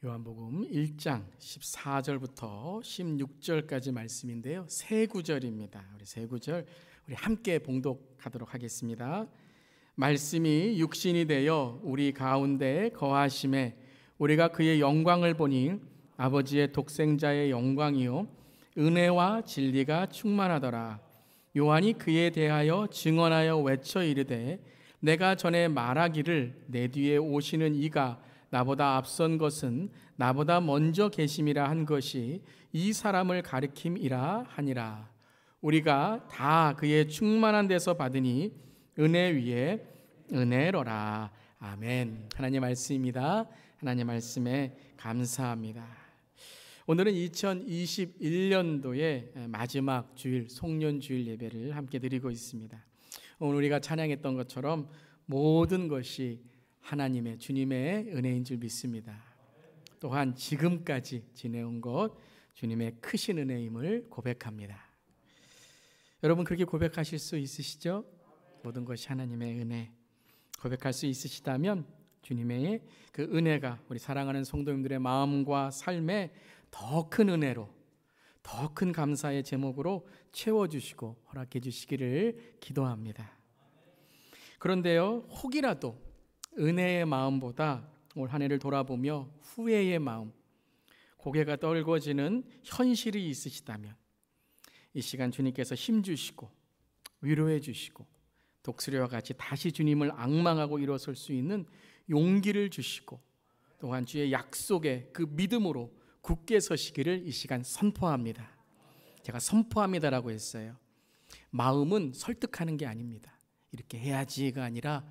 요한복음 1장 14절부터 16절까지 말씀인데요. 세 구절입니다. 우리 세 구절 우리 함께 봉독하도록 하겠습니다. 말씀이 육신이 되어 우리 가운데 거하심에 우리가 그의 영광을 보니 아버지의 독생자의 영광이요 은혜와 진리가 충만하더라. 요한이 그에 대하여 증언하여 외쳐 이르되 내가 전에 말하기를 내 뒤에 오시는 이가 나보다 앞선 것은 나보다 먼저 계심이라 한 것이 이 사람을 가리킴이라 하니라. 우리가 다 그의 충만한 데서 받으니 은혜 위에 은혜로라. 아멘. 하나님 말씀입니다. 하나님 말씀에 감사합니다. 오늘은 2021년도의 마지막 주일 송년주일 예배를 함께 드리고 있습니다. 오늘 우리가 찬양했던 것처럼 모든 것이 하나님의 주님의 은혜인 줄 믿습니다. 또한 지금까지 지내온 것 주님의 크신 은혜임을 고백합니다. 여러분 그렇게 고백하실 수 있으시죠? 모든 것이 하나님의 은혜 고백할 수 있으시다면 주님의 그 은혜가 우리 사랑하는 성도님들의 마음과 삶에 더 큰 은혜로 더 큰 감사의 제목으로 채워주시고 허락해 주시기를 기도합니다. 그런데요, 혹이라도 은혜의 마음보다 올 한 해를 돌아보며 후회의 마음, 고개가 떨궈지는 현실이 있으시다면 이 시간 주님께서 힘주시고 위로해 주시고 독수리와 같이 다시 주님을 앙망하고 일어설 수 있는 용기를 주시고 또한 주의 약속에 그 믿음으로 굳게 서시기를 이 시간 선포합니다. 제가 선포합니다라고 했어요. 마음은 설득하는 게 아닙니다. 이렇게 해야지가 아니라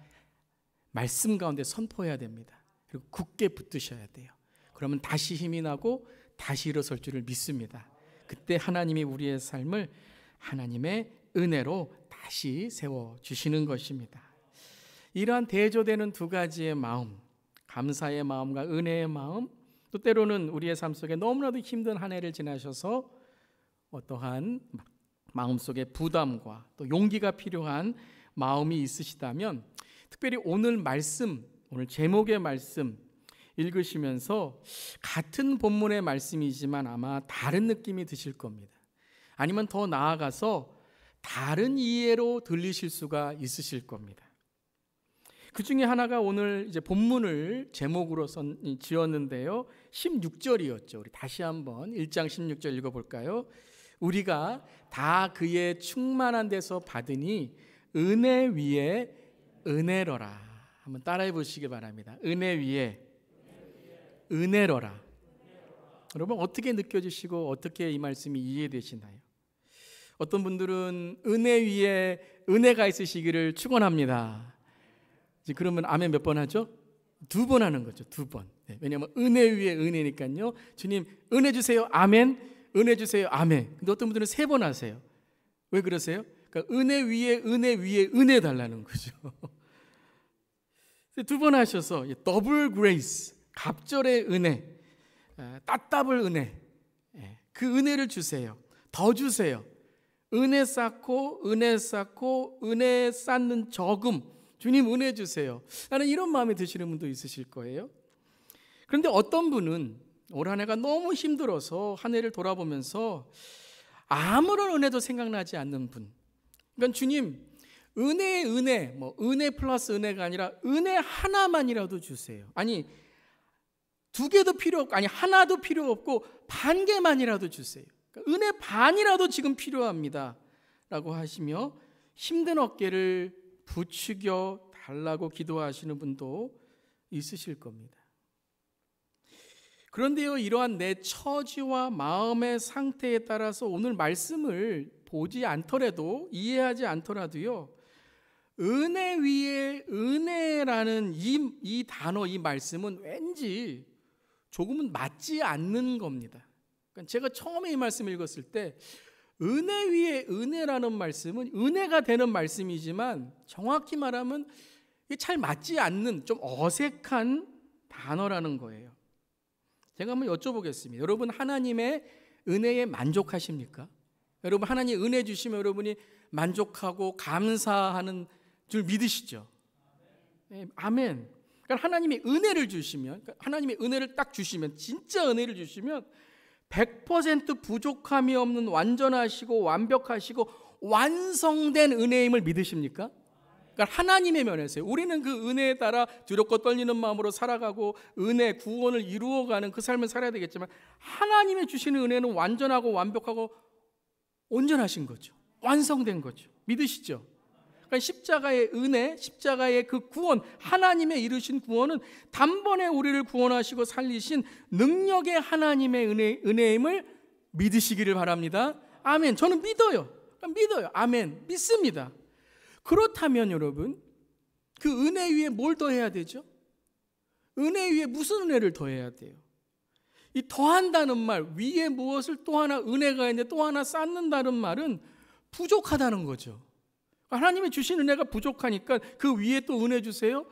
말씀 가운데 선포해야 됩니다. 그리고 굳게 붙드셔야 돼요. 그러면 다시 힘이 나고 다시 일어설 줄을 믿습니다. 그때 하나님이 우리의 삶을 하나님의 은혜로 다시 세워주시는 것입니다. 이러한 대조되는 두 가지의 마음, 감사의 마음과 은혜의 마음, 또 때로는 우리의 삶 속에 너무나도 힘든 한 해를 지나셔서 어떠한 마음속에 부담과 또 용기가 필요한 마음이 있으시다면 특별히 오늘 말씀, 오늘 제목의 말씀 읽으시면서 같은 본문의 말씀이지만 아마 다른 느낌이 드실 겁니다. 아니면 더 나아가서 다른 이해로 들리실 수가 있으실 겁니다. 그 중에 하나가 오늘 이제 본문을 제목으로 지었는데요. 16절이었죠. 우리 다시 한번 1장 16절 읽어볼까요? 우리가 다 그의 충만한 데서 받으니 은혜 위에 은혜로라. 한번 따라해 보시기 바랍니다. 은혜 위에 은혜로라. 여러분 어떻게 느껴지시고 어떻게 이 말씀이 이해되시나요? 어떤 분들은 은혜 위에 은혜가 있으시기를 축원합니다. 그러면 아멘 몇 번 하죠? 2번 하는 거죠. 2번. 네, 왜냐하면 은혜 위에 은혜니까요. 주님 은혜 주세요. 아멘. 은혜 주세요. 아멘. 근데 어떤 분들은 3번 하세요. 왜 그러세요? 그러니까 은혜 위에 은혜 달라는 거죠. 2번 하셔서 더블 그레이스, 갑절의 은혜, 따따블 은혜, 그 은혜를 주세요. 더 주세요. 은혜 쌓고 은혜 쌓는 저금, 주님 은혜 주세요. 나는 이런 마음이 드시는 분도 있으실 거예요. 그런데 어떤 분은 올 한 해가 너무 힘들어서 한 해를 돌아보면서 아무런 은혜도 생각나지 않는 분, 그러니까 주님 은혜 은혜 플러스 은혜가 아니라 은혜 하나만이라도 주세요. 아니 2개도 필요 없고, 아니 하나도 필요 없고 반 개만이라도 주세요. 그러니까 은혜 반이라도 지금 필요합니다 라고 하시며 힘든 어깨를 부추겨 달라고 기도하시는 분도 있으실 겁니다. 그런데요, 이러한 내 처지와 마음의 상태에 따라서 오늘 말씀을 보지 않더라도, 이해하지 않더라도요, 은혜 위에 은혜라는 이 단어, 이 말씀은 왠지 조금은 맞지 않는 겁니다. 그러니까 제가 처음에 이 말씀을 읽었을 때 은혜 위에 은혜라는 말씀은 은혜가 되는 말씀이지만 정확히 말하면 잘 맞지 않는 좀 어색한 단어라는 거예요. 제가 한번 여쭤보겠습니다. 여러분 하나님의 은혜에 만족하십니까? 여러분 하나님 은혜 주시면 여러분이 만족하고 감사하는 줄 믿으시죠? 아멘. 그러니까 하나님의 은혜를 주시면, 하나님의 은혜를 딱 주시면, 진짜 은혜를 주시면 100% 부족함이 없는 완전하시고 완벽하시고 완성된 은혜임을 믿으십니까? 그러니까 하나님의 면에서요. 우리는 그 은혜에 따라 두렵고 떨리는 마음으로 살아가고 은혜, 구원을 이루어가는 그 삶을 살아야 되겠지만, 하나님의 주시는 은혜는 완전하고 완벽하고 온전하신 거죠. 완성된 거죠. 믿으시죠? 그러니까 십자가의 은혜, 십자가의 그 구원, 하나님의 이루신 구원은 단번에 우리를 구원하시고 살리신 능력의 하나님의 은혜임을 믿으시기를 바랍니다. 아멘. 저는 믿어요. 아멘. 믿습니다. 그렇다면 여러분, 그 은혜 위에 뭘 더해야 되죠? 은혜 위에 무슨 은혜를 더해야 돼요? 이 더한다는 말, 위에 무엇을 또 하나 은혜가 있는데 또 하나 쌓는다는 말은 부족하다는 거죠. 하나님이 주신 은혜가 부족하니까 그 위에 또 은혜 주세요.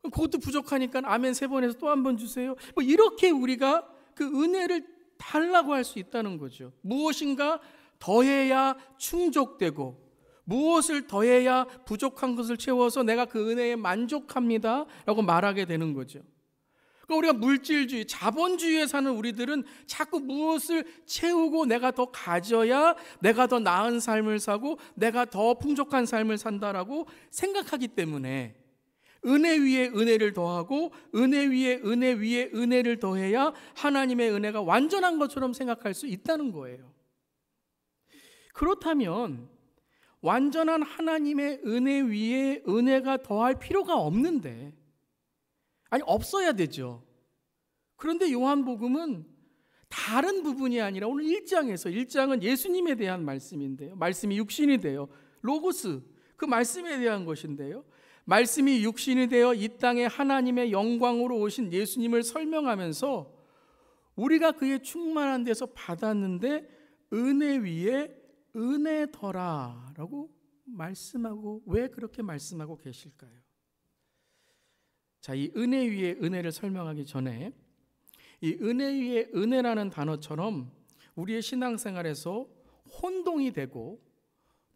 그것도 부족하니까 아멘 3번 해서 또 한 번 주세요. 뭐 이렇게 우리가 그 은혜를 달라고 할 수 있다는 거죠. 무엇인가 더해야 충족되고, 무엇을 더해야 부족한 것을 채워서 내가 그 은혜에 만족합니다 라고 말하게 되는 거죠. 그러니까 우리가 물질주의, 자본주의에 사는 우리들은 자꾸 무엇을 채우고 내가 더 가져야 내가 더 나은 삶을 사고 내가 더 풍족한 삶을 산다라고 생각하기 때문에 은혜 위에 은혜를 더하고 은혜 위에 은혜를 더해야 하나님의 은혜가 완전한 것처럼 생각할 수 있다는 거예요. 그렇다면 완전한 하나님의 은혜 위에 은혜가 더할 필요가 없는데, 아니 없어야 되죠. 그런데 요한복음은 다른 부분이 아니라 오늘 1장은 예수님에 대한 말씀인데요, 말씀이 육신이 되어 로고스, 그 말씀에 대한 것인데요, 말씀이 육신이 되어 이 땅에 하나님의 영광으로 오신 예수님을 설명하면서 우리가 그의 충만한 데서 받았는데 은혜 위에 은혜 더라라고 말씀하고, 왜 그렇게 말씀하고 계실까요? 자, 이 은혜 위에 은혜를 설명하기 전에 이 은혜 위에 은혜라는 단어처럼 우리의 신앙생활에서 혼동이 되고,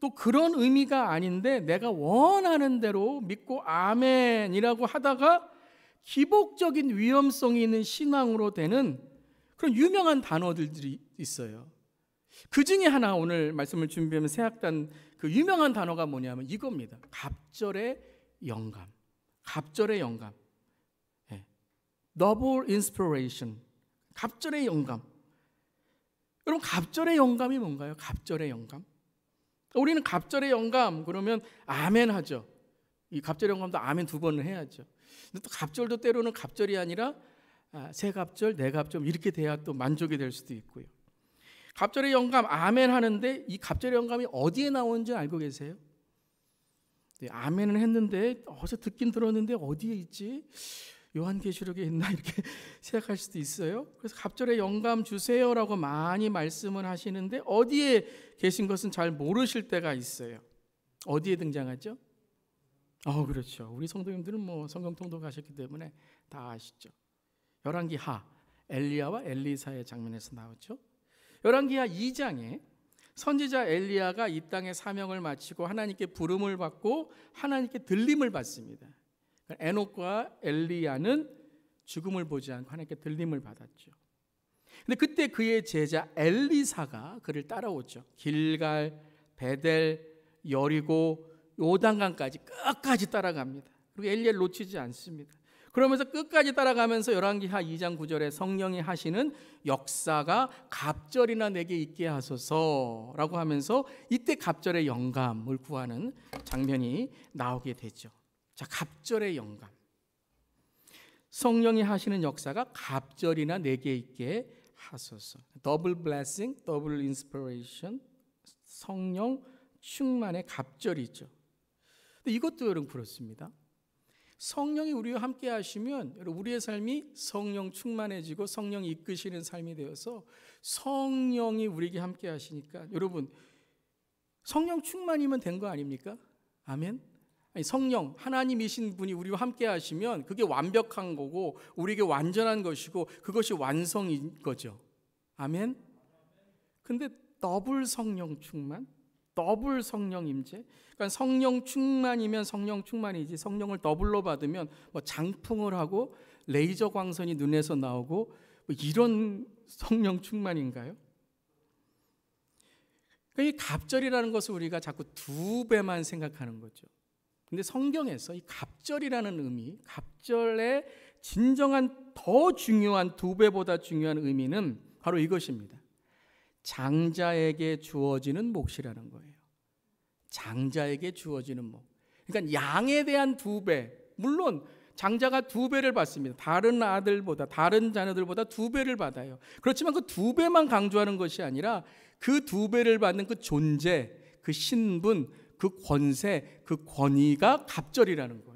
또 그런 의미가 아닌데 내가 원하는 대로 믿고 아멘이라고 하다가 기복적인 위험성이 있는 신앙으로 되는 그런 유명한 단어들이 있어요. 그 중에 하나 오늘 말씀을 준비하면 생각난 그 유명한 단어가 뭐냐면 이겁니다. 갑절의 영감. 갑절의 영감. Double inspiration. 갑절의 영감. 여러분, 갑절의 영감이 뭔가요? 갑절의 영감. 우리는 갑절의 영감 그러면 아멘 하죠. 이 갑절의 영감도 아멘 2번을 해야죠. 근데 또 갑절도 때로는 갑절이 아니라 세 갑절, 네 갑절 이렇게 돼야 또 만족이 될 수도 있고요. 갑절의 영감 아멘 하는데 이 갑절의 영감이 어디에 나오는지 알고 계세요? 네, 아멘은 했는데 어디서 듣긴 들었는데 어디에 있지? 요한계시록에 있나 이렇게 생각할 수도 있어요. 그래서 갑절의 영감 주세요라고 많이 말씀을 하시는데 어디에 계신 것은 잘 모르실 때가 있어요. 어디에 등장하죠? 그렇죠. 우리 성도님들은 뭐 성경 통독하셨기 때문에 다 아시죠. 열왕기하 엘리야와 엘리사의 장면에서 나오죠. 열왕기하 2장에 선지자 엘리야가 이 땅의 사명을 마치고 하나님께 부름을 받고 하나님께 들림을 받습니다. 에녹과 엘리야는 죽음을 보지 않고 하나님께 들림을 받았죠. 근데 그때 그의 제자 엘리사가 그를 따라오죠. 길갈, 베델, 여리고, 요단강까지 끝까지 따라갑니다. 그리고 엘리야를 놓치지 않습니다. 그러면서 끝까지 따라가면서 열왕기하 2장 9절에 성령이 하시는 역사가 갑절이나 내게 있게 하소서라고 하면서 이때 갑절의 영감을 구하는 장면이 나오게 되죠. 자, 갑절의 영감. 성령이 하시는 역사가 갑절이나 내게 있게 하소서. 더블 블레싱, 더블 인스피레이션, 성령 충만의 갑절이죠. 근데 이것도 여러분 그렇습니다. 성령이 우리와 함께 하시면 우리의 삶이 성령 충만해지고 성령이 이끄시는 삶이 되어서 성령이 우리에게 함께 하시니까 여러분 성령 충만이면 된 거 아닙니까? 아멘. 아니, 성령 하나님이신 분이 우리와 함께 하시면 그게 완벽한 거고 우리에게 완전한 것이고 그것이 완성인 거죠. 아멘. 근데 더블 성령 충만, 더블 성령 임재. 그러니까 성령 충만이면 성령 충만이지, 성령을 더블로 받으면 뭐 장풍을 하고 레이저 광선이 눈에서 나오고 뭐 이런 성령 충만인가요? 이 갑절이라는 것을 우리가 자꾸 두 배만 생각하는 거죠. 근데 성경에서 이 갑절이라는 의미, 갑절의 진정한 더 중요한, 두 배보다 중요한 의미는 바로 이것입니다. 장자에게 주어지는 몫이라는 거예요. 장자에게 주어지는 몫. 그러니까 양에 대한 두 배. 물론 장자가 두 배를 받습니다. 다른 아들보다, 다른 자녀들보다 두 배를 받아요. 그렇지만 그 두 배만 강조하는 것이 아니라 그 두 배를 받는 그 존재, 그 신분, 그 권세, 그 권위가 갑절이라는 거예요.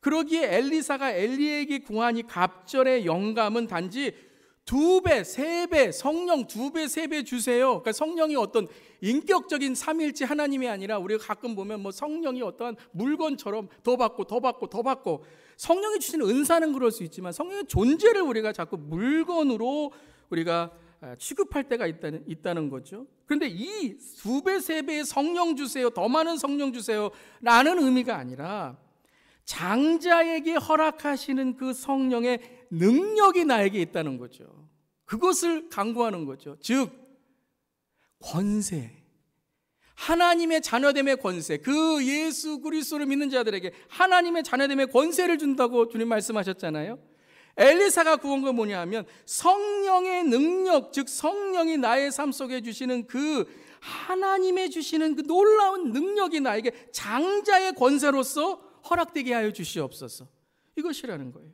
그러기에 엘리사가 엘리에게 구한 이 갑절의 영감은 단지 두 배, 세 배, 성령 두 배, 세 배 주세요. 그러니까 성령이 어떤 인격적인 삼일체 하나님이 아니라 우리가 가끔 보면 뭐 성령이 어떠한 물건처럼 더 받고 더 받고 더 받고, 성령이 주시는 은사는 그럴 수 있지만 성령의 존재를 우리가 자꾸 물건으로 우리가 취급할 때가 있다는 거죠. 그런데 이 두 배, 세 배의 성령 주세요, 더 많은 성령 주세요 라는 의미가 아니라 장자에게 허락하시는 그 성령의 능력이 나에게 있다는 거죠. 그것을 강구하는 거죠. 즉 권세, 하나님의 자녀됨의 권세, 그 예수 그리스도를 믿는 자들에게 하나님의 자녀됨의 권세를 준다고 주님 말씀하셨잖아요. 엘리사가 구한 건 뭐냐 하면 성령의 능력, 즉 성령이 나의 삶 속에 주시는 그 하나님의 주시는 그 놀라운 능력이 나에게 장자의 권세로서 허락되게 하여 주시옵소서. 이것이라는 거예요.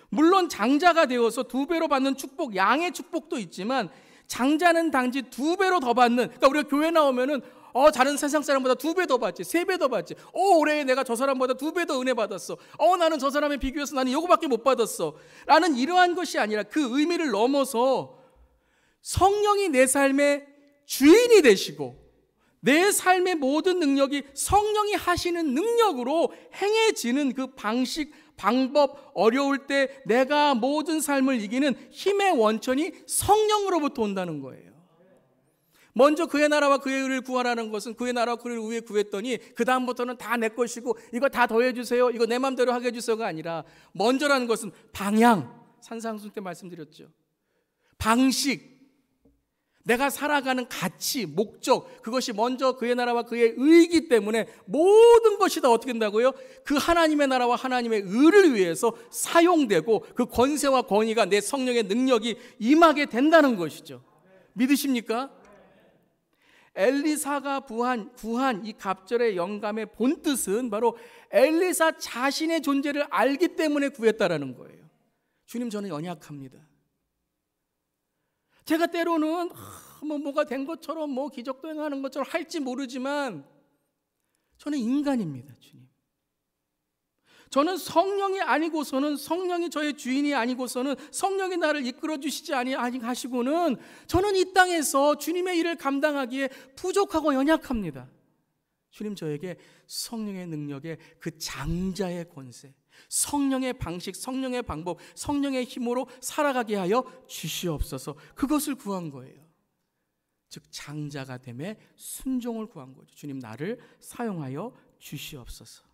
물론 장자가 되어서 두 배로 받는 축복, 양의 축복도 있지만 장자는 단지 두 배로 더 받는, 그러니까 우리가 교회 나오면은 다른 세상 사람보다 두 배 더 받지, 세 배 더 받지, 올해 내가 저 사람보다 두 배 더 은혜 받았어, 나는 저 사람에 비교해서 나는 요거밖에 못 받았어 라는 이러한 것이 아니라 그 의미를 넘어서 성령이 내 삶의 주인이 되시고 내 삶의 모든 능력이 성령이 하시는 능력으로 행해지는 그 방식, 방법, 어려울 때 내가 모든 삶을 이기는 힘의 원천이 성령으로부터 온다는 거예요. 먼저 그의 나라와 그의 의를 구하라는 것은 그의 나라와 그의 의를 구했더니 그 다음부터는 다 내 것이고 이거 다 더해주세요, 이거 내 마음대로 하게 해주세요가 아니라 먼저라는 것은 방향, 산상순 때 말씀드렸죠. 방식, 내가 살아가는 가치, 목적, 그것이 먼저 그의 나라와 그의 의이기 때문에 모든 것이 다 어떻게 된다고요? 그 하나님의 나라와 하나님의 의를 위해서 사용되고 그 권세와 권위가 내 성령의 능력이 임하게 된다는 것이죠. 믿으십니까? 엘리사가 구한 이 갑절의 영감의 본뜻은 바로 엘리사 자신의 존재를 알기 때문에 구했다라는 거예요. 주님, 저는 연약합니다. 제가 때로는 뭐가 된 것처럼 뭐 기적도 행하는 것처럼 할지 모르지만 저는 인간입니다. 주님, 저는 성령이 아니고서는, 성령이 저의 주인이 아니고서는, 성령이 나를 이끌어 주시지 아니하시고는 저는 이 땅에서 주님의 일을 감당하기에 부족하고 연약합니다. 주님, 저에게 성령의 능력에 그 장자의 권세, 성령의 방식, 성령의 방법, 성령의 힘으로 살아가게 하여 주시옵소서. 그것을 구한 거예요. 즉 장자가 됨에 순종을 구한 거죠. 주님, 나를 사용하여 주시옵소서.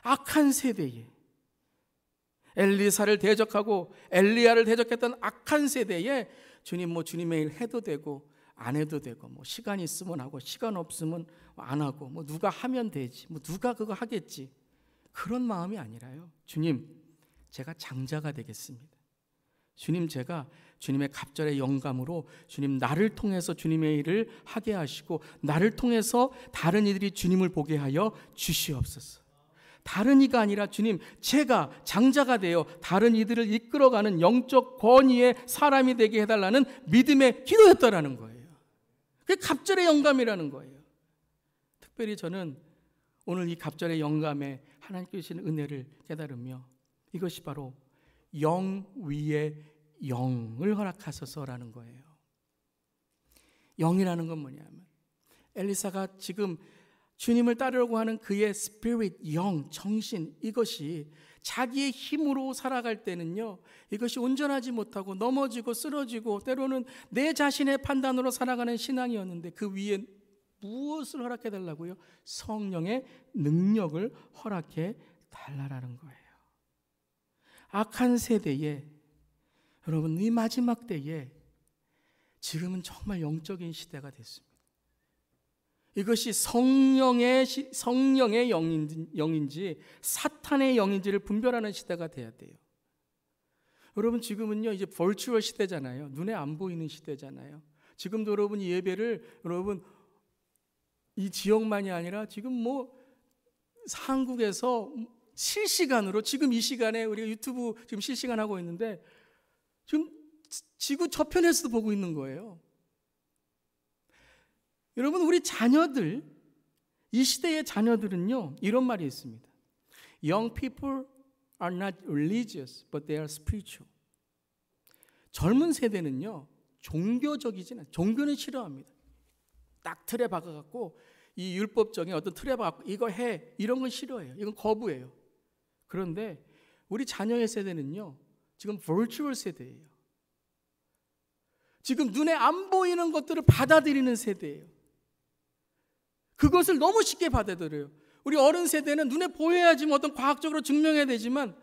악한 세대에, 엘리사를 대적하고 엘리야를 대적했던 악한 세대에 주님, 주님의 일 해도 되고 안 해도 되고, 시간 있으면 하고 시간 없으면 안 하고, 누가 하면 되지, 누가 그거 하겠지, 그런 마음이 아니라요. 주님, 제가 장자가 되겠습니다. 주님, 제가 주님의 갑절의 영감으로 주님 나를 통해서 주님의 일을 하게 하시고 나를 통해서 다른 이들이 주님을 보게 하여 주시옵소서. 다른 이가 아니라 주님, 제가 장자가 되어 다른 이들을 이끌어가는 영적 권위의 사람이 되게 해달라는 믿음의 기도였다라는 거예요. 그게 갑절의 영감이라는 거예요. 특별히 저는 오늘 이 갑절의 영감에 하나님께 주시는 은혜를 깨달으며 이것이 바로 영 위에 영을 허락하소서라는 거예요. 영이라는 건 뭐냐면 엘리사가 지금 주님을 따르려고 하는 그의 스피릿, 영, 정신, 이것이 자기의 힘으로 살아갈 때는요, 이것이 온전하지 못하고 넘어지고 쓰러지고 때로는 내 자신의 판단으로 살아가는 신앙이었는데 그 위에 무엇을 허락해 달라고요? 성령의 능력을 허락해 달라라는 거예요. 악한 세대에, 여러분, 이 마지막 때에 지금은 정말 영적인 시대가 됐습니다. 이것이 성령의 영인지 사탄의 영인지를 분별하는 시대가 돼야 돼요. 여러분, 지금은요, 이제 버추얼 시대잖아요. 눈에 안 보이는 시대잖아요. 지금도 여러분 이 예배를 여러분 이 지역만이 아니라 지금 뭐 한국에서 실시간으로 지금 이 시간에 우리가 유튜브 지금 실시간 하고 있는데 지금 지구 저편에서도 보고 있는 거예요. 여러분, 우리 자녀들, 이 시대의 자녀들은요, 이런 말이 있습니다. Young people are not religious, but they are spiritual. 젊은 세대는요, 종교적이진 않아요. 종교는 싫어합니다. 딱 틀에 박아갖고 이 율법적인 어떤 틀에 박아갖고 이거 해, 이런 건 싫어해요. 이건 거부해요. 그런데 우리 자녀의 세대는요, 지금 virtual 세대예요. 지금 눈에 안 보이는 것들을 받아들이는 세대예요. 그것을 너무 쉽게 받아들여요. 우리 어른 세대는 눈에 보여야지 뭐 어떤 과학적으로 증명해야 되지만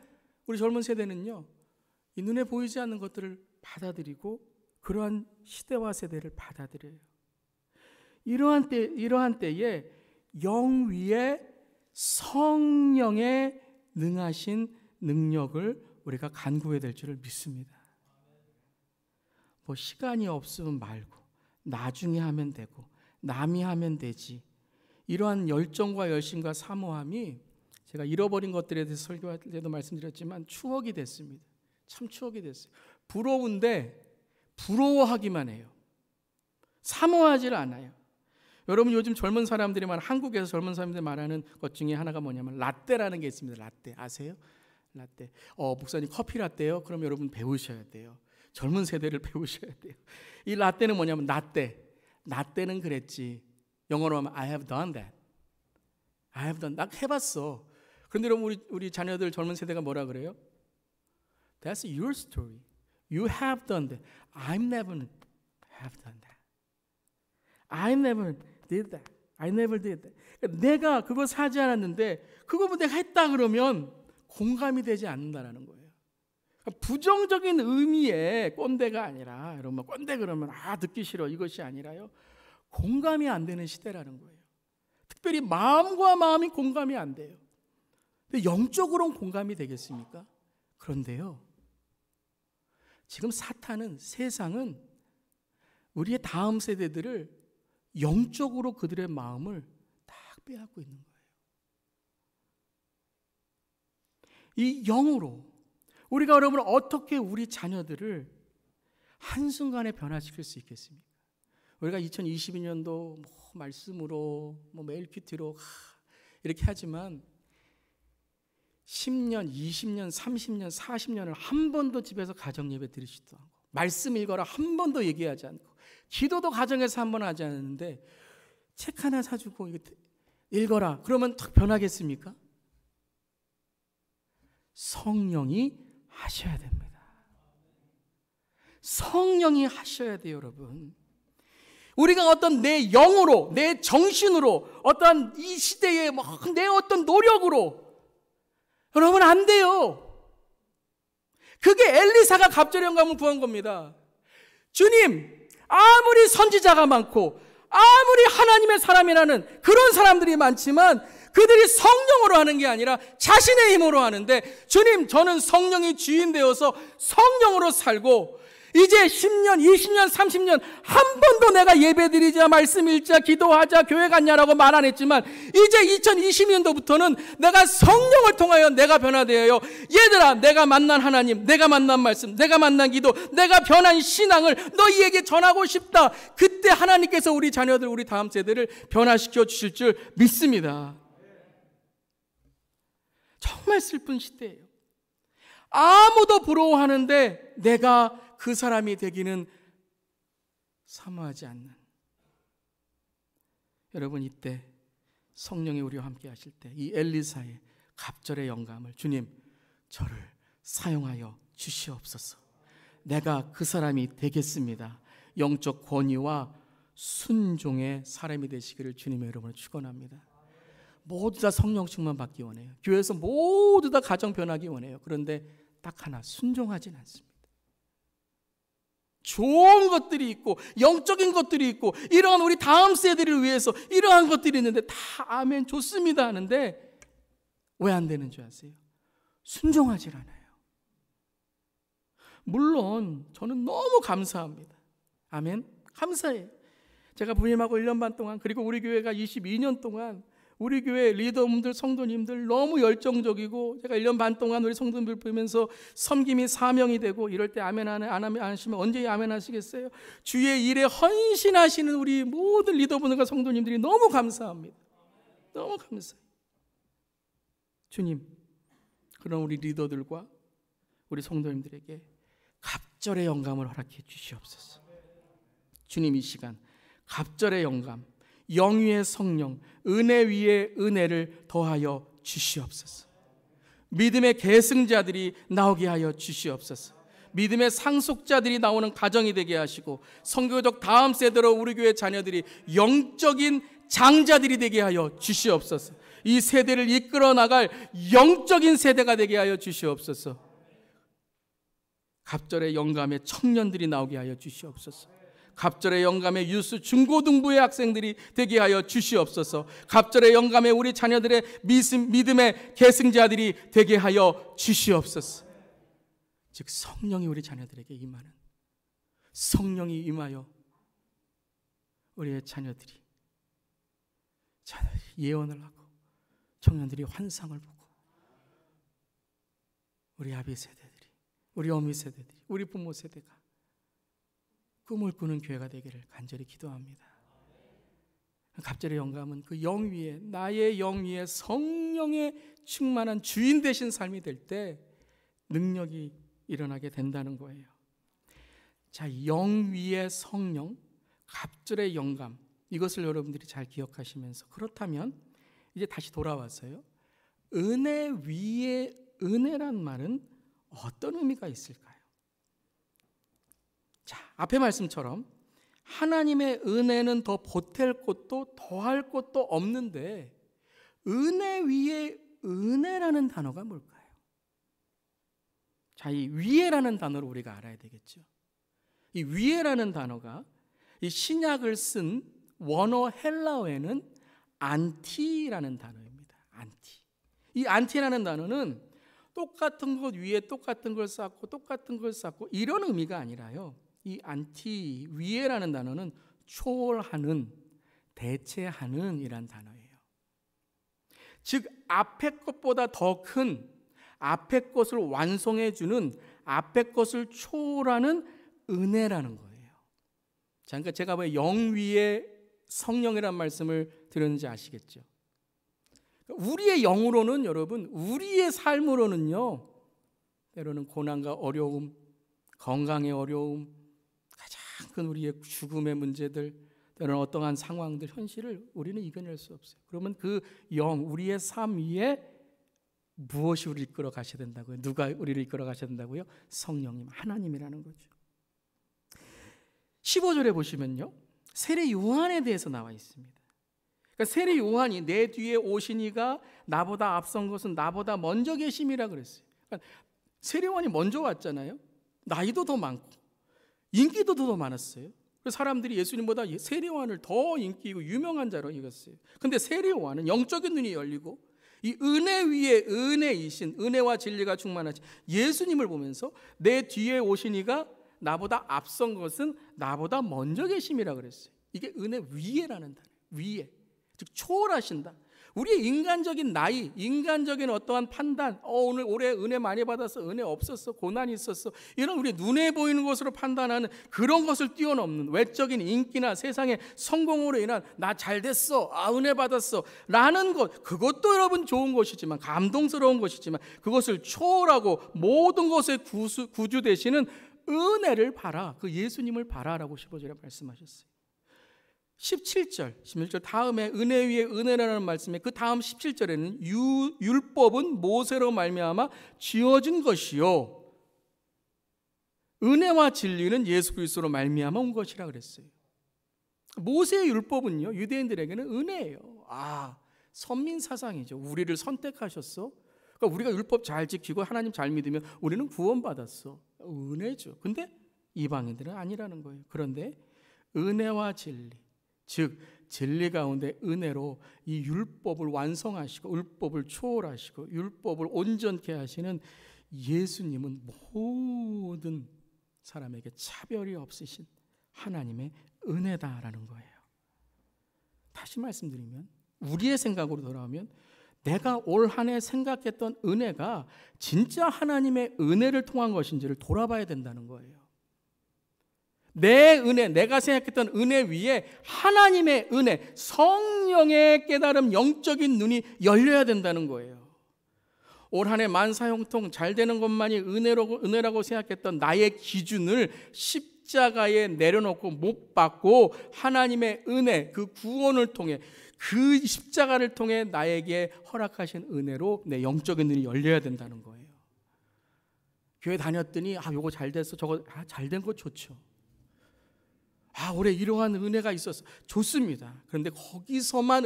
우리 젊은 세대는요, 이 눈에 보이지 않는 것들을 받아들이고 그러한 시대와 세대를 받아들여요. 이러한 때에 영 위에 성령의 능하신 능력을 우리가 간구해야 될 줄을 믿습니다. 뭐 시간이 없으면 말고 나중에 하면 되고 남이 하면 되지, 이러한 열정과 열심과 사모함이 제가 잃어버린 것들에 대해서 설교할 때도 말씀드렸지만 추억이 됐습니다. 참 추억이 됐어요. 부러운데 부러워하기만 해요. 사모하지를 않아요. 여러분, 요즘 젊은 사람들이 한국에서 젊은 사람들이 말하는 것 중에 하나가 뭐냐면 라떼라는 게 있습니다. 라떼 아세요? 라떼. 목사님 커피 라떼요? 그럼 여러분 배우셔야 돼요. 젊은 세대를 배우셔야 돼요. 이 라떼는 뭐냐면 나때는 그랬지. 영어로 하면 I have done that. I have done. 나 해봤어. 그런데 여러분, 우리 자녀들 젊은 세대가 뭐라 그래요? That's your story. You have done that. I never have done that. I never did that. I never did that. 내가 그거 사지 않았는데 그거 내가 했다 그러면 공감이 되지 않는다라는 거예요. 부정적인 의미의 꼰대가 아니라, 여러분 꼰대 그러면 듣기 싫어, 이것이 아니라요, 공감이 안 되는 시대라는 거예요. 특별히 마음과 마음이 공감이 안 돼요. 근데 영적으로는 공감이 되겠습니까? 그런데요, 지금 사탄은, 세상은 우리의 다음 세대들을 영적으로 그들의 마음을 딱 빼앗고 있는 거예요. 이 영으로 우리가 여러분 어떻게 우리 자녀들을 한순간에 변화시킬 수 있겠습니까? 우리가 2022년도 말씀으로 매일 큐티로 이렇게 하지만 10년, 20년, 30년, 40년을 한 번도 집에서 가정예배 드리지도 않고 말씀 읽어라 한 번도 얘기하지 않고 기도도 가정에서 한 번 하지 않았는데 책 하나 사주고 읽어라 그러면 탁 변하겠습니까? 성령이 하셔야 됩니다. 성령이 하셔야 돼요, 여러분. 우리가 어떤 내 영으로, 내 정신으로, 어떤 이 시대에 내 어떤 노력으로, 여러분 안 돼요. 그게 엘리사가 갑절에 영감을 구한 겁니다. 주님, 아무리 선지자가 많고 아무리 하나님의 사람이라는 그런 사람들이 많지만 그들이 성령으로 하는 게 아니라 자신의 힘으로 하는데, 주님, 저는 성령이 주인 되어서 성령으로 살고 이제 10년, 20년, 30년 한 번도 내가 예배드리자, 말씀 읽자, 기도하자, 교회 갔냐라고 말 안 했지만 이제 2020년도부터는 내가 성령을 통하여 내가 변화되어요. 얘들아, 내가 만난 하나님, 내가 만난 말씀, 내가 만난 기도, 내가 변한 신앙을 너희에게 전하고 싶다. 그때 하나님께서 우리 자녀들, 우리 다음 세대를 변화시켜 주실 줄 믿습니다. 정말 슬픈 시대예요. 아무도 부러워하는데 내가 그 사람이 되기는 사모하지 않는. 여러분, 이때 성령이 우리와 함께 하실 때 이 엘리사의 갑절의 영감을 주님 저를 사용하여 주시옵소서. 내가 그 사람이 되겠습니다. 영적 권위와 순종의 사람이 되시기를 주님의 이름으로 축원합니다. 모두 다 성령 충만 받기 원해요. 교회에서 모두 다 가정 변하기 원해요. 그런데 딱 하나, 순종하진 않습니다. 좋은 것들이 있고 영적인 것들이 있고 이러한 우리 다음 세대를 위해서 이러한 것들이 있는데 다 아멘 좋습니다 하는데 왜 안 되는 줄 아세요? 순종하질 않아요. 물론 저는 너무 감사합니다. 아멘. 감사해요. 제가 부임하고 1년 반 동안 그리고 우리 교회가 22년 동안 우리 교회 리더분들 성도님들 너무 열정적이고 제가 1년 반 동안 우리 성도님들 보면서 섬김이 사명이 되고 이럴 때 아멘 안 하시면 언제 아멘 하시겠어요? 주의 일에 헌신하시는 우리 모든 리더분들과 성도님들이 너무 감사합니다. 너무 감사해요. 주님, 그런 우리 리더들과 우리 성도님들에게 갑절의 영감을 허락해 주시옵소서. 주님, 이 시간 갑절의 영감, 영위의 성령, 은혜 위에 은혜를 더하여 주시옵소서. 믿음의 계승자들이 나오게 하여 주시옵소서. 믿음의 상속자들이 나오는 가정이 되게 하시고 선교적 다음 세대로 우리 교회 자녀들이 영적인 장자들이 되게 하여 주시옵소서. 이 세대를 이끌어 나갈 영적인 세대가 되게 하여 주시옵소서. 갑절의 영감의 청년들이 나오게 하여 주시옵소서. 갑절의 영감의 유스 중고등부의 학생들이 되게 하여 주시옵소서. 갑절의 영감의 우리 자녀들의 믿음의 계승자들이 되게 하여 주시옵소서. 즉 성령이 우리 자녀들에게 임하는, 성령이 임하여 우리의 자녀들이 예언을 하고 청년들이 환상을 보고 우리 아비 세대들이, 우리 어미 세대들이, 우리 부모 세대가 꿈을 꾸는 교회가 되기를 간절히 기도합니다. 갑절의 영감은 그 영 위에, 나의 영 위에 성령의 충만한 주인 되신 삶이 될 때 능력이 일어나게 된다는 거예요. 자, 영 위의 성령, 갑절의 영감, 이것을 여러분들이 잘 기억하시면서, 그렇다면 이제 다시 돌아와서요, 은혜 위에 은혜란 말은 어떤 의미가 있을까요? 자, 앞의 말씀처럼 하나님의 은혜는 더 보탤 것도 더할 것도 없는데 은혜 위에 은혜라는 단어가 뭘까요? 자, 이 위에라는 단어를 우리가 알아야 되겠죠. 이 위에라는 단어가 이 신약을 쓴 원어 헬라어에는 안티라는 단어입니다. 안티. 이 안티라는 단어는 똑같은 것 위에 똑같은 걸 쌓고 똑같은 걸 쌓고 이런 의미가 아니라요. 이 안티, 위에라는 단어는 초월하는, 대체하는 이란 단어예요. 즉 앞의 것보다 더 큰, 앞의 것을 완성해 주는, 앞의 것을 초월하는 은혜라는 거예요. 자, 그러니까 제가 왜 영 위에 성령이란 말씀을 드렸는지 아시겠죠? 우리의 영으로는, 여러분, 우리의 삶으로는요, 때로는 고난과 어려움, 건강의 어려움, 가장 큰 우리의 죽음의 문제들, 때로는 어떠한 상황들, 현실을 우리는 이겨낼 수 없어요. 그러면 그 영, 우리의 삶 위에 무엇이 우리를 이끌어 가셔야 된다고요? 누가 우리를 이끌어 가셔야 된다고요? 성령님, 하나님이라는 거죠. 15절에 보시면요, 세례 요한에 대해서 나와 있습니다. 그러니까 세례 요한이 내 뒤에 오시니가 나보다 앞선 것은 나보다 먼저 계심이라 그랬어요. 그러니까 세례 요한이 먼저 왔잖아요. 나이도 더 많고 인기도 더 많았어요. 그래서 사람들이 예수님보다 세례 요한을 더 인기 있고 유명한 자로 여겼어요. 근데 세례 요한은 영적인 눈이 열리고 이 은혜 위에 은혜이신, 은혜와 진리가 충만하신 예수님을 보면서 내 뒤에 오시니가 나보다 앞선 것은 나보다 먼저 계심이라 그랬어요. 이게 은혜 위에라는 단어예요. 위에, 즉 초월하신다. 우리의 인간적인 나이, 인간적인 어떠한 판단, 오늘 올해 은혜 많이 받았어, 은혜 없었어, 고난이 있었어, 이런 우리 눈에 보이는 것으로 판단하는 그런 것을 뛰어넘는 외적인 인기나 세상의 성공으로 인한 나 잘 됐어, 은혜 받았어 라는 것, 그것도 여러분 좋은 것이지만, 감동스러운 것이지만, 그것을 초월하고 모든 것의 구주 되시는 은혜를 봐라, 그 예수님을 봐라라고 15절에 말씀하셨어요. 16절 다음에 은혜 위에 은혜라는 말씀에 그 다음 17절에는 율법은 모세로 말미암아 지어진 것이요 은혜와 진리는 예수 그리스도로 말미암아 온 것이라 그랬어요. 모세의 율법은요 유대인들에게는 은혜예요. 선민 사상이죠. 우리를 선택하셨어. 그러니까 우리가 율법 잘 지키고 하나님 잘 믿으면 우리는 구원받았어. 은혜죠. 근데 이방인들은 아니라는 거예요. 그런데 은혜와 진리, 즉 진리 가운데 은혜로 이 율법을 완성하시고 율법을 초월하시고 율법을 온전케 하시는 예수님은 모든 사람에게 차별이 없으신 하나님의 은혜다라는 거예요. 다시 말씀드리면 우리의 생각으로 돌아오면 내가 올 한 해 생각했던 은혜가 진짜 하나님의 은혜를 통한 것인지를 돌아봐야 된다는 거예요. 내 은혜, 내가 생각했던 은혜 위에 하나님의 은혜, 성령의 깨달음, 영적인 눈이 열려야 된다는 거예요. 올 한 해 만사형통 잘 되는 것만이 은혜라고 생각했던 나의 기준을 십자가에 내려놓고 못 받고 하나님의 은혜, 그 구원을 통해 그 십자가를 통해 나에게 허락하신 은혜로 내 영적인 눈이 열려야 된다는 거예요. 교회 다녔더니 요거 잘 됐어, 저거 잘 된 거 좋죠. 올해 이러한 은혜가 있었어, 좋습니다. 그런데 거기서만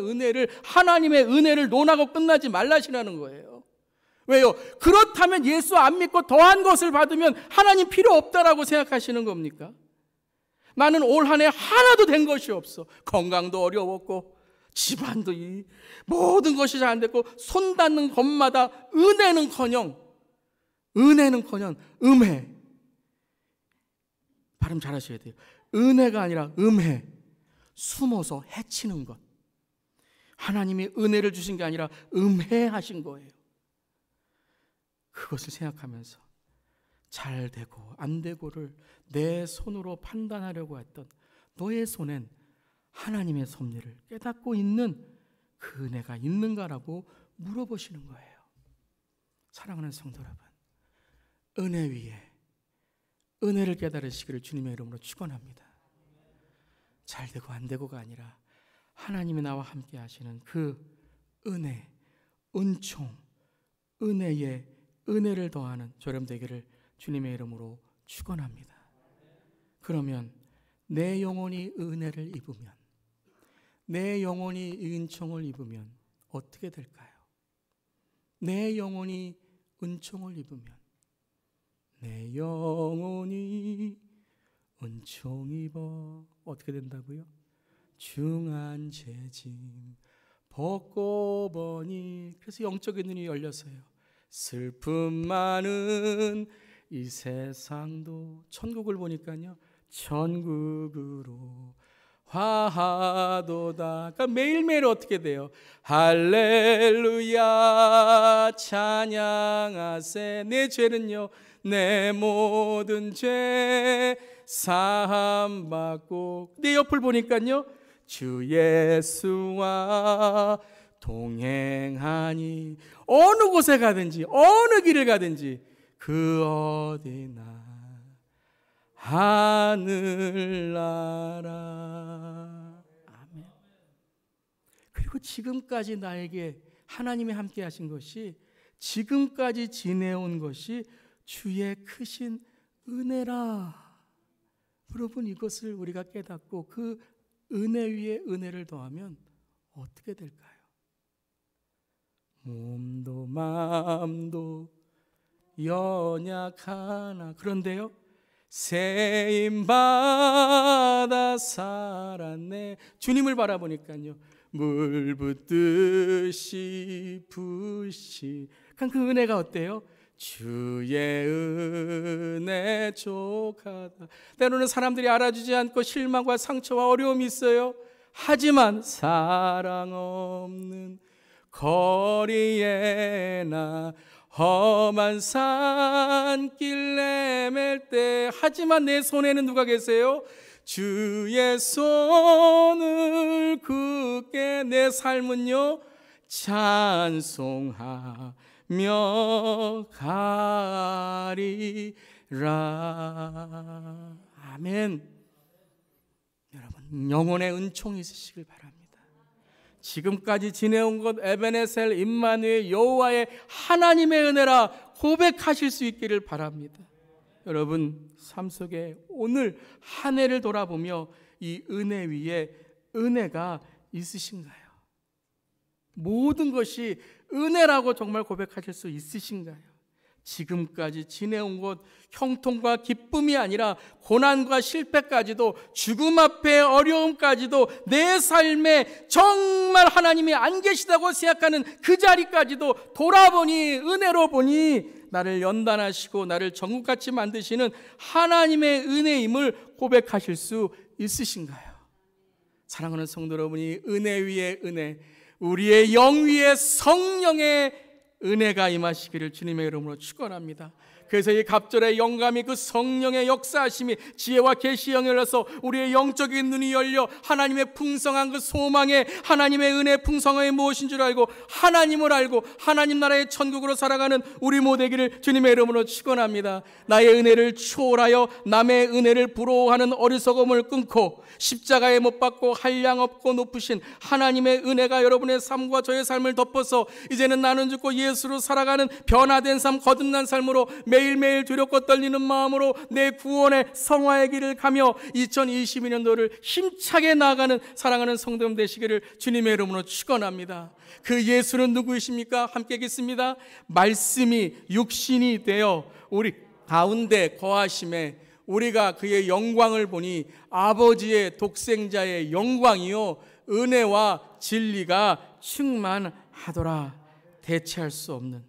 하나님의 은혜를 논하고 끝나지 말라시라는 거예요. 왜요? 그렇다면 예수 안 믿고 더한 것을 받으면 하나님 필요 없다라고 생각하시는 겁니까? 나는 올 한 해 하나도 된 것이 없어. 건강도 어려웠고 집안도 모든 것이 잘 안 됐고 손 닿는 것마다 은혜는커녕 음해. 발음 잘하셔야 돼요. 은혜가 아니라 음해. 숨어서 해치는 것. 하나님이 은혜를 주신 게 아니라 음해하신 거예요. 그것을 생각하면서 잘 되고 안 되고를 내 손으로 판단하려고 했던 너의 손엔 하나님의 섭리를 깨닫고 있는 그 은혜가 있는가라고 물어보시는 거예요. 사랑하는 성도 여러분, 은혜 위에 은혜를 깨달으시기를 주님의 이름으로 축원합니다. 잘 되고 안 되고가 아니라 하나님이 나와 함께 하시는 그 은혜, 은총, 은혜에 은혜를 더하는 저렴 되기를 주님의 이름으로 축원합니다. 그러면 내 영혼이 은혜를 입으면, 내 영혼이 은총을 입으면 어떻게 될까요? 내 영혼이 은총을 입으면, 내 영혼이 은총 입어 어떻게 된다고요? 중한 죄짐 벗고 보니. 그래서 영적인 눈이 열려서요, 슬픔 많은 이 세상도 천국을 보니까요, 천국으로 화하도다. 그러니까 매일매일 어떻게 돼요? 할렐루야 찬양하세. 내 죄는요, 내 모든 죄 사함 받고. 내 옆을 보니까요, 주 예수와 동행하니. 어느 곳에 가든지 어느 길을 가든지 그 어디나 하늘나라. 아멘. 그리고 지금까지 나에게 하나님이 함께 하신 것이, 지금까지 지내온 것이 주의 크신 은혜라. 여러분, 이것을 우리가 깨닫고 그 은혜 위에 은혜를 더하면 어떻게 될까요? 몸도 마음도 연약하나, 그런데요, 세임받아 살았네. 주님을 바라보니까요, 물 붓듯이 부시. 그 은혜가 어때요? 주의 은혜 족하다. 때로는 사람들이 알아주지 않고 실망과 상처와 어려움이 있어요. 하지만 사랑 없는 거리에나 험한 산길 내맬 때, 하지만 내 손에는 누가 계세요? 주의 손을 굳게 내 삶은요 찬송하며 가리라. 아멘. 여러분 영혼의 은총이 있으시길 바랍니다. 지금까지 지내온 것 에베네셀 임마누엘 여호와의 하나님의 은혜라 고백하실 수 있기를 바랍니다. 여러분 삶 속에 오늘 한 해를 돌아보며 이 은혜 위에 은혜가 있으신가요? 모든 것이 은혜라고 정말 고백하실 수 있으신가요? 지금까지 지내온 것 형통과 기쁨이 아니라 고난과 실패까지도 죽음 앞에 어려움까지도 내 삶에 정말 하나님이 안 계시다고 생각하는 그 자리까지도 돌아보니 은혜로 보니 나를 연단하시고 나를 정국같이 만드시는 하나님의 은혜임을 고백하실 수 있으신가요? 사랑하는 성도 여러분이 은혜 위에 은혜, 우리의 영 위에 성령의 은혜가 임하시기를 주님의 이름으로 축원합니다. 그래서 이 갑절의 영감이 그 성령의 역사하심이 지혜와 계시의 영을 열어서 우리의 영적인 눈이 열려 하나님의 풍성한 그 소망에 하나님의 은혜의 풍성함이 무엇인 줄 알고 하나님을 알고 하나님 나라의 천국으로 살아가는 우리 모두에게 주님의 이름으로 축원합니다. 나의 은혜를 초월하여 남의 은혜를 부러워하는 어리석음을 끊고 십자가에 못 박고 한량 없고 높으신 하나님의 은혜가 여러분의 삶과 저의 삶을 덮어서 이제는 나는 죽고 예수로 살아가는 변화된 삶, 거듭난 삶으로 매일매일 두렵고 떨리는 마음으로 내 구원의 성화의 길을 가며 2022년도를 힘차게 나아가는 사랑하는 성도님 되시기를 주님의 이름으로 축원합니다. 그 예수는 누구이십니까? 함께 읽겠습니다. 말씀이 육신이 되어 우리 가운데 거하심에 우리가 그의 영광을 보니 아버지의 독생자의 영광이요 은혜와 진리가 충만하더라. 대체할 수 없는,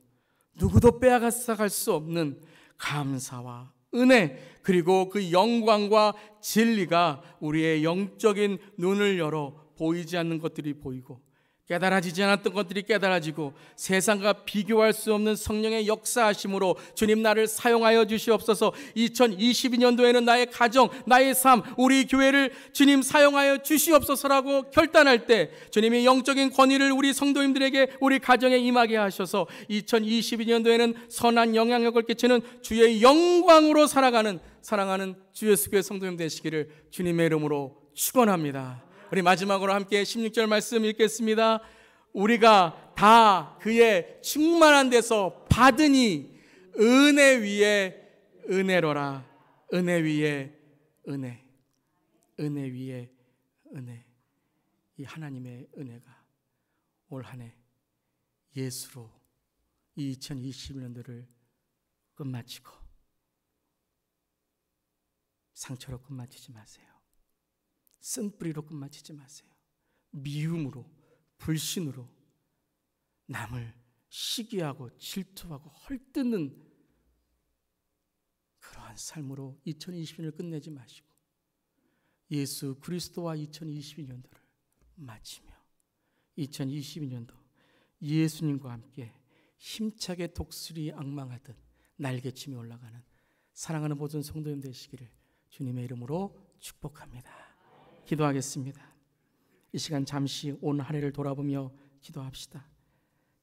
누구도 빼앗아갈 수 없는 감사와 은혜, 그리고 그 영광과 진리가 우리의 영적인 눈을 열어 보이지 않는 것들이 보이고 깨달아지지 않았던 것들이 깨달아지고 세상과 비교할 수 없는 성령의 역사하심으로 주님 나를 사용하여 주시옵소서. 2022년도에는 나의 가정, 나의 삶, 우리 교회를 주님 사용하여 주시옵소서라고 결단할 때 주님이 영적인 권위를 우리 성도님들에게 우리 가정에 임하게 하셔서 2022년도에는 선한 영향력을 끼치는 주의 영광으로 살아가는 사랑하는 주 예수교회 성도님 되시기를 주님의 이름으로 축원합니다. 우리 마지막으로 함께 16절 말씀 읽겠습니다. 우리가 다 그의 충만한 데서 받으니 은혜 위에 은혜로라. 은혜 위에 은혜, 은혜 위에 은혜. 이 하나님의 은혜가 올 한 해 예수로 이 2021년도를 끝마치고 상처로 끝마치지 마세요. 쓴뿌리로 끝마치지 마세요. 미움으로, 불신으로 남을 시기하고 질투하고 헐뜯는 그러한 삶으로 2020년을 끝내지 마시고 예수 그리스도와 2022년도를 마치며 2022년도 예수님과 함께 힘차게 독수리 앙망하듯 날개치며 올라가는 사랑하는 모든 성도님 되시기를 주님의 이름으로 축복합니다. 기도하겠습니다. 이 시간 잠시 온 한 해를 돌아보며 기도합시다.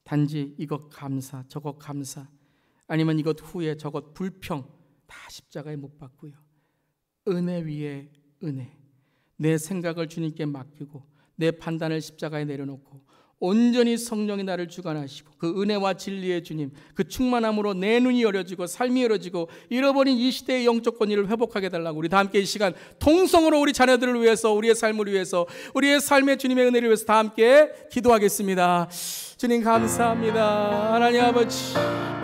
단지 이것 감사, 저것 감사, 아니면 이것 후에 저것 불평 다 십자가에 못 박고요. 은혜 위에 은혜, 내 생각을 주님께 맡기고 내 판단을 십자가에 내려놓고 온전히 성령이 나를 주관하시고 그 은혜와 진리의 주님, 그 충만함으로 내 눈이 열어지고 삶이 열어지고 잃어버린 이 시대의 영적 권위를 회복하게 달라고 우리 다 함께 이 시간 통성으로 우리 자녀들을 위해서, 우리의 삶을 위해서, 우리의 삶의 주님의 은혜를 위해서 다 함께 기도하겠습니다. 주님 감사합니다. 하나님 아버지,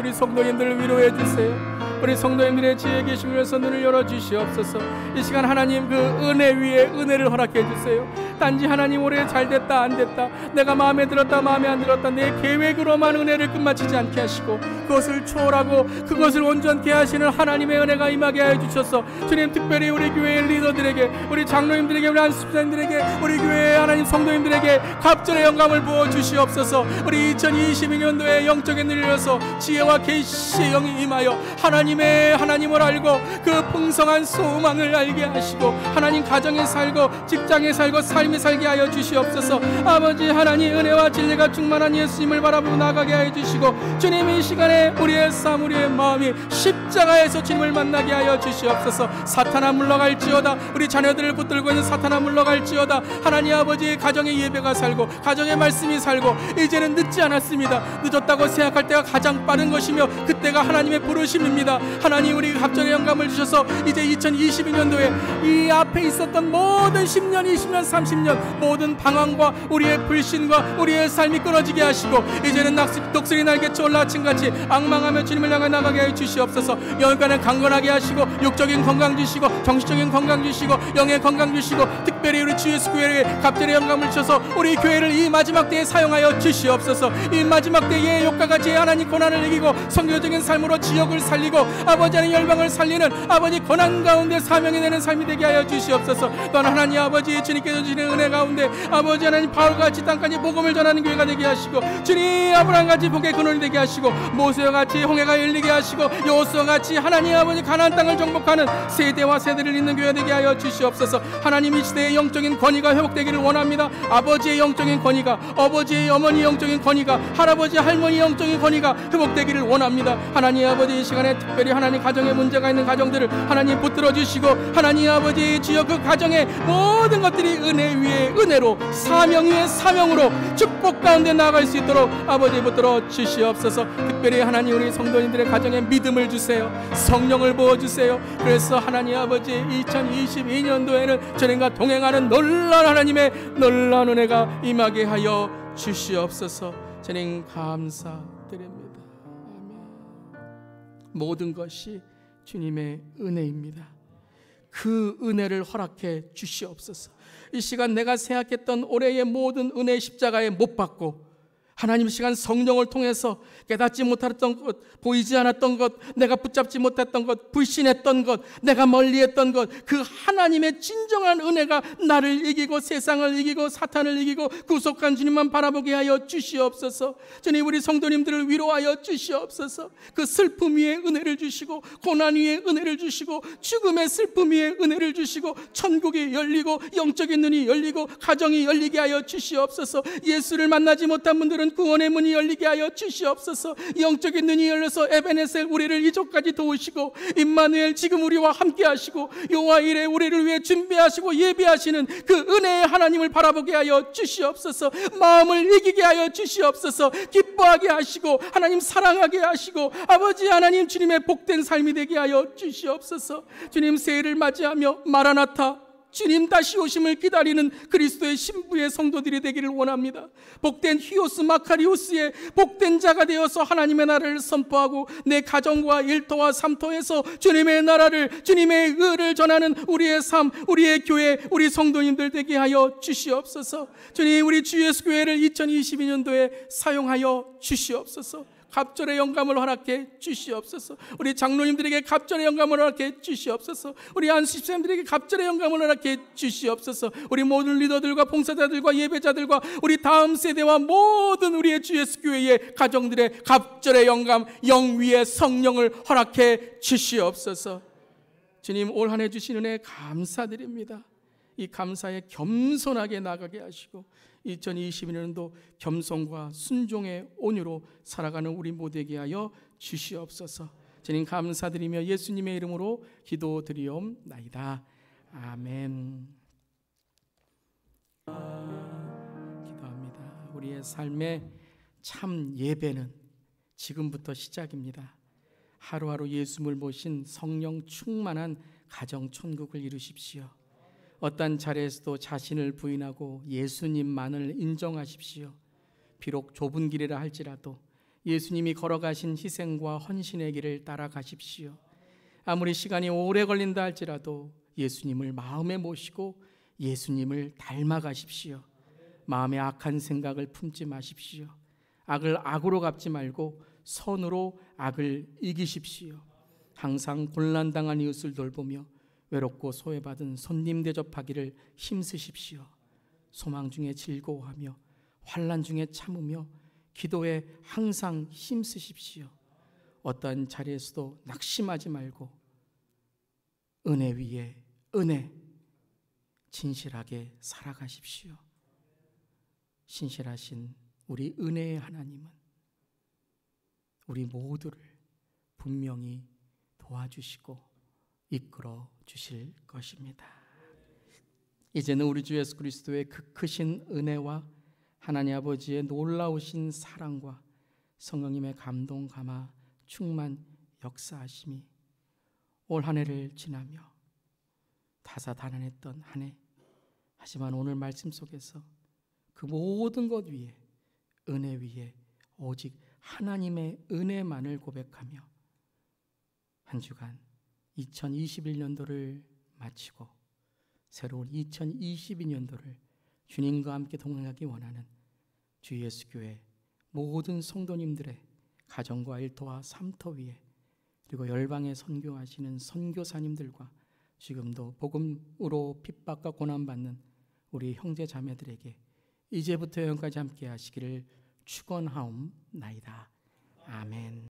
우리 성도님들을 위로해 주세요. 우리 성도님들의 지혜 계심을 위해서 눈을 열어주시옵소서. 이 시간 하나님 그 은혜 위에 은혜를 허락해 주세요. 단지 하나님 올해 잘됐다 안됐다, 내가 마음에 들었다 마음에 안 들었다, 내 계획으로만 은혜를 끝마치지 않게 하시고 그것을 초월하고 그것을 온전케 하시는 하나님의 은혜가 임하게 하여 주셔서 주님, 특별히 우리 교회의 리더들에게, 우리 장로님들에게, 우리 안수장들에게, 우리 교회의 하나님 성도님들에게 갑절의 영감을 부어 주시옵소서. 우리 2022년도에 영적인 일을 위해서 지혜와 계시의 영이 임하여 하나님 하나님을 알고 그 풍성한 소망을 알게 하시고 하나님 가정에 살고 직장에 살고 삶에 살게 하여 주시옵소서. 아버지 하나님 은혜와 진리가 충만한 예수님을 바라보고 나가게 하여 주시고 주님 이 시간에 우리의 삶 우리의 마음이 십자가에서 주님을 만나게 하여 주시옵소서. 사탄아 물러갈지어다. 우리 자녀들을 붙들고 있는 사탄아 물러갈지어다. 하나님 아버지 가정의 예배가 살고 가정의 말씀이 살고 이제는 늦지 않았습니다. 늦었다고 생각할 때가 가장 빠른 것이며 그때가 하나님의 부르심입니다. 하나님 우리 갑절의 영감을 주셔서 이제 2022년도에 이 앞에 있었던 모든 10년 20년 30년 모든 방황과 우리의 불신과 우리의 삶이 끊어지게 하시고 이제는 독수리 날개쳐 올라친같이 앙망하며 주님을 향해 나가게 해 주시옵소서. 영혼과는 강건하게 하시고 육적인 건강 주시고 정신적인 건강 주시고 영의 건강 주시고 특별히 우리 주 예수 교회에 갑절의 영감을 주셔서 우리 교회를 이 마지막 때에 사용하여 주시옵소서. 이 마지막 때에 욕과 같이 하나님 고난을 이기고 선교적인 삶으로 지역을 살리고 아버지 하나님 열방을 살리는 아버지 고난 가운데 사명이 되는 삶이 되게 하여 주시옵소서. 또한 하나님 아버지 주님께서 주시는 은혜 가운데 아버지 하나님 바울같이 땅까지 복음을 전하는 교회가 되게 하시고 주님 아브라함같이 복의 근원이 되게 하시고 모세와 같이 홍해가 열리게 하시고 여호수아와 같이 하나님 아버지 가나안 땅을 정복하는 세대와 세대를 잇는 교회 되게 하여 주시옵소서. 하나님 이 시대의 영적인 권위가 회복되기를 원합니다. 아버지의 영적인 권위가 아버지의 어머니 영적인 권위가 할아버지 할머니 영적인 권위가 회복되기를 원합니다. 하나님 아버지 이 시간에 특별히 하나님 가정에 문제가 있는 가정들을 하나님 붙들어 주시고 하나님 아버지 주여 그 가정의 모든 것들이 은혜 위에 은혜로 사명 위에 사명으로 축복 가운데 나아갈 수 있도록 아버지 붙들어 주시옵소서. 특별히 하나님 우리 성도님들의 가정에 믿음을 주세요. 성령을 부어주세요. 그래서 하나님 아버지 2022년도에는 주님과 동행하는 놀라운 하나님의 놀라운 은혜가 임하게 하여 주시옵소서. 주님 감사드립니다. 아멘. 모든 것이 주님의 은혜입니다. 그 은혜를 허락해 주시옵소서. 이 시간 내가 생각했던 올해의 모든 은혜 십자가에 못 박고 하나님 시간 성령을 통해서 깨닫지 못했던 것, 보이지 않았던 것, 내가 붙잡지 못했던 것, 불신했던 것, 내가 멀리했던 것, 그 하나님의 진정한 은혜가 나를 이기고 세상을 이기고 사탄을 이기고 구속한 주님만 바라보게 하여 주시옵소서. 주님 우리 성도님들을 위로하여 주시옵소서. 그 슬픔 위에 은혜를 주시고 고난 위에 은혜를 주시고 죽음의 슬픔 위에 은혜를 주시고 천국이 열리고 영적인 눈이 열리고 가정이 열리게 하여 주시옵소서. 예수를 만나지 못한 분들은 구원의 문이 열리게 하여 주시옵소서. 영적인 눈이 열려서 에베네셀 우리를 이곳까지 도우시고 임마누엘 지금 우리와 함께 하시고 여호와 이레 우리를 위해 준비하시고 예비하시는 그 은혜의 하나님을 바라보게 하여 주시옵소서. 마음을 이기게 하여 주시옵소서. 기뻐하게 하시고 하나님 사랑하게 하시고 아버지 하나님 주님의 복된 삶이 되게 하여 주시옵소서. 주님 새해를 맞이하며 마라나타 주님 다시 오심을 기다리는 그리스도의 신부의 성도들이 되기를 원합니다. 복된 히오스 마카리오스의 복된 자가 되어서 하나님의 나라를 선포하고 내 가정과 일터와 삼터에서 주님의 나라를 주님의 의를 전하는 우리의 삶 우리의 교회 우리 성도님들 되게 하여 주시옵소서. 주님 우리 주 예수 교회를 2022년도에 사용하여 주시옵소서. 갑절의 영감을 허락해 주시옵소서. 우리 장로님들에게 갑절의 영감을 허락해 주시옵소서. 우리 안수집사님들에게 갑절의 영감을 허락해 주시옵소서. 우리 모든 리더들과 봉사자들과 예배자들과 우리 다음 세대와 모든 우리의 주 예수 교회의 가정들의 갑절의 영감 영위의 성령을 허락해 주시옵소서. 주님 올 한 해 주신 은혜 감사드립니다. 이 감사에 겸손하게 나가게 하시고 2022년도 겸손과 순종의 온유로 살아가는 우리 모두에게 하여 주시옵소서. 주님 감사드리며 예수님의 이름으로 기도드리옵나이다. 아멘. 기도합니다. 우리의 삶의 참 예배는 지금부터 시작입니다. 하루하루 예수님을 모신 성령 충만한 가정 천국을 이루십시오. 어떤 자리에서도 자신을 부인하고 예수님만을 인정하십시오. 비록 좁은 길이라 할지라도 예수님이 걸어가신 희생과 헌신의 길을 따라가십시오. 아무리 시간이 오래 걸린다 할지라도 예수님을 마음에 모시고 예수님을 닮아가십시오. 마음에 악한 생각을 품지 마십시오. 악을 악으로 갚지 말고 선으로 악을 이기십시오. 항상 곤란당한 이웃을 돌보며 외롭고 소외받은 손님 대접하기를 힘쓰십시오. 소망 중에 즐거워하며 환난 중에 참으며 기도에 항상 힘쓰십시오. 어떠한 자리에서도 낙심하지 말고 은혜 위에 은혜, 진실하게 살아가십시오. 신실하신 우리 은혜의 하나님은 우리 모두를 분명히 도와주시고 이끌어 주실 것입니다. 이제는 우리 주 예수 그리스도의 그 크신 은혜와 하나님 아버지의 놀라우신 사랑과 성령님의 감동 감화 충만 역사하심이 올 한 해를 지나며 다사다난했던 한 해, 하지만 오늘 말씀 속에서 그 모든 것 위에 은혜 위에 오직 하나님의 은혜만을 고백하며 한 주간 2021년도를 마치고 새로운 2022년도를 주님과 함께 동행하기 원하는 주 예수교회 모든 성도님들의 가정과 일터와 삶터 위에, 그리고 열방에 선교하시는 선교사님들과 지금도 복음으로 핍박과 고난받는 우리 형제 자매들에게 이제부터 영까지 함께 하시기를 축원하옵나이다. 아멘.